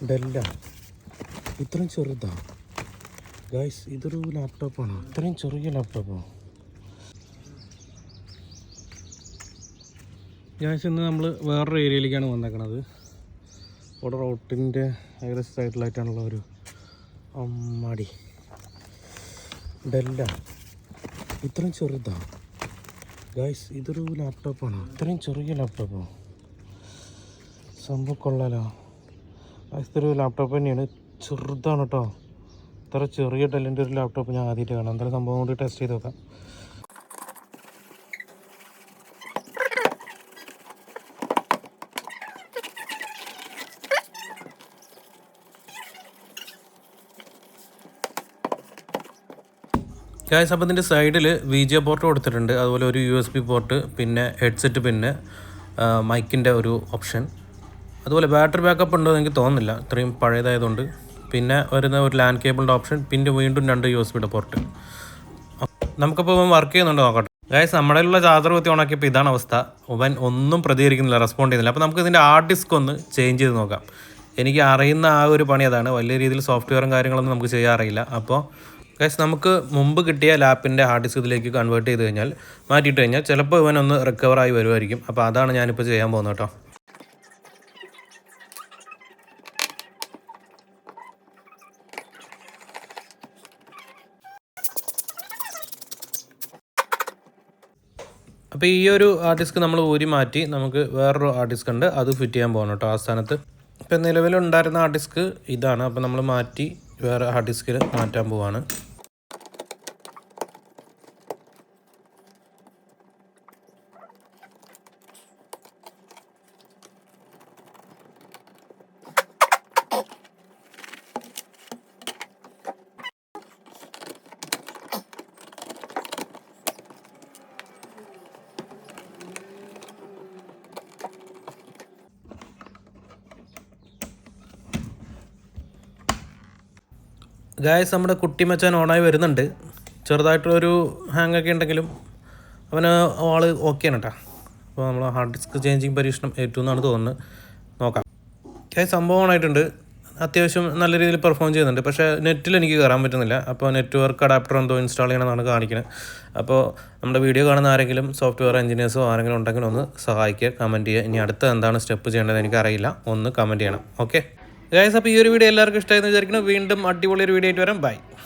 ഡെല്ല ഇത്രയും ചെറുതാ ഗൈസ്. ഇതൊരു ലാപ്ടോപ്പാണോ? ഇത്രയും ചെറിയ ലാപ്ടോപ്പോ ഗൈസ്? ഇന്ന് നമ്മൾ വേറൊരു ഏരിയയിലേക്കാണ് വന്നേക്കണത്. ഇവിടെ റോട്ടിൻ്റെ ഏകദേശം സൈഡിലായിട്ടാണുള്ള ഒരു അമ്മാടി. ഡെല്ല ഇത്രയും ചെറുതാ ഗൈസ്. ഇതൊരു ലാപ്ടോപ്പാണോ? ഇത്രയും ചെറിയ ലാപ്ടോപ്പോ? സംഭവം കൊള്ളാലോ ഗൈസ്. ഇതൊരു ലാപ്ടോപ്പ് തന്നെയാണ്, ചെറുതാണ് കേട്ടോ. ഇത്ര ചെറിയ ഡെല്ലിൻ്റെ ഒരു ലാപ്ടോപ്പ് ഞാൻ ആദ്യമായിട്ട് കാണാം. എന്തായാലും സംഭവം കൊണ്ട് ടെസ്റ്റ് ചെയ്ത് നോക്കാം. ഗൈസ്, അപ്പോൾ ഇതിൻ്റെ സൈഡിൽ VGA പോർട്ട് കൊടുത്തിട്ടുണ്ട്, അതുപോലെ ഒരു USB പോർട്ട്, പിന്നെ ഹെഡ്സെറ്റ്, പിന്നെ മൈക്കിൻ്റെ ഒരു ഓപ്ഷൻ, അതുപോലെ ബാറ്ററി ബാക്കപ്പ് ഉണ്ടോയെന്ന് എനിക്ക് തോന്നുന്നില്ല, ഇത്രയും പഴയതായതുകൊണ്ട്. പിന്നെ വരുന്ന ഒരു ലാൻഡ് കേബിളിൻ്റെ ഓപ്ഷൻ, പിന്നെ വീണ്ടും 2 USB പോർട്ട്. നമുക്കിപ്പോൾ വർക്ക് ചെയ്യുന്നുണ്ട് നോക്കട്ടെ. ഗൈസ്, നമ്മുടെ ഉള്ള ചാർജർ കുത്തി ഓണാക്കിയപ്പോൾ ഇതാണ് അവസ്ഥ. അവൻ ഒന്നും പ്രതികരിക്കുന്നില്ല, റെസ്പോണ്ട് ചെയ്യുന്നില്ല. അപ്പോൾ നമുക്ക് ഇതിൻ്റെ ഹാർഡ് ഡിസ്ക് ഒന്ന് ചേഞ്ച് ചെയ്ത് നോക്കാം. എനിക്ക് അറിയുന്ന ആ ഒരു പണി അതാണ്. വലിയ രീതിയിൽ സോഫ്റ്റ്വെയറും കാര്യങ്ങളൊന്നും നമുക്ക് ചെയ്യാറില്ല. അപ്പോൾ ഗൈസ്, നമുക്ക് മുമ്പ് കിട്ടിയ ലാപ്പിൻ്റെ ഹാർഡ് ഡിസ്ക് ഇതിലേക്ക് കൺവേർട്ട് ചെയ്ത് കഴിഞ്ഞാൽ, മാറ്റിയിട്ട് കഴിഞ്ഞാൽ ചിലപ്പോൾ ഇവനൊന്ന് റിക്കവറായി വരുമായിരിക്കും. അപ്പോൾ അതാണ് ഞാനിപ്പോൾ ചെയ്യാൻ പോകുന്നത് കേട്ടോ. അപ്പോൾ ഈ ഒരു ഹാർഡ് ഡിസ്ക് നമ്മൾ ഊരി മാറ്റി നമുക്ക് വേറൊരു ഹാർഡ് ഡിസ്ക് ഉണ്ട്, അത് ഫിറ്റ് ചെയ്യാൻ പോകണം കേട്ടോ ആ സ്ഥാനത്ത്. ഇപ്പം നിലവിലുണ്ടായിരുന്ന ഹാർഡ് ഡിസ്ക് ഇതാണ്. അപ്പോൾ നമ്മൾ മാറ്റി വേറെ ഹാർഡ് ഡിസ്കിൽ മാറ്റാൻ പോവാണ്. ഗായസ്, നമ്മുടെ കുട്ടി മച്ചാൻ ഓണായി വരുന്നുണ്ട്. ചെറുതായിട്ടൊരു ഹാങ്ങൊക്കെ ഉണ്ടെങ്കിലും അവന് ആൾ ഓക്കെയാണ് കേട്ടോ. അപ്പോൾ നമ്മൾ ഹാർഡ് ഡിസ്ക് ചേഞ്ചിങ് പരീക്ഷണം ഏറ്റവും എന്നാണ് തോന്നുന്നത്. നോക്കാം. ഗായസ്, സംഭവം ഓണായിട്ടുണ്ട്. അത്യാവശ്യം നല്ല രീതിയിൽ പെർഫോം ചെയ്യുന്നുണ്ട്. പക്ഷേ നെറ്റിൽ എനിക്ക് കയറാൻ പറ്റുന്നില്ല. അപ്പോൾ നെറ്റ്വർക്ക് അഡാപ്റ്റർ എന്തോ ഇൻസ്റ്റാൾ ചെയ്യണമെന്നാണ് കാണിക്കുന്നത്. അപ്പോൾ നമ്മുടെ വീഡിയോ കാണുന്ന ആരെങ്കിലും സോഫ്റ്റ്വെയർ എഞ്ചിനീയേഴ്സോ ആരെങ്കിലും ഉണ്ടെങ്കിൽ ഒന്ന് സഹായിക്കുക, കമൻറ്റ് ചെയ്യുക. ഇനി അടുത്ത എന്താണ് സ്റ്റെപ്പ് ചെയ്യേണ്ടത് എനിക്കറിയില്ല, ഒന്ന് കമൻറ്റ് ചെയ്യണം. ഓക്കെ ഗൈസ്, അപ്പോൾ ഈ ഒരു വീഡിയോ എല്ലാവർക്കും ഇഷ്ടമായെന്ന് വിചാരിക്കുന്നു. വീണ്ടും അടിപൊളി ഒരു വീഡിയോ ആയിട്ട് വരാം. ബൈ.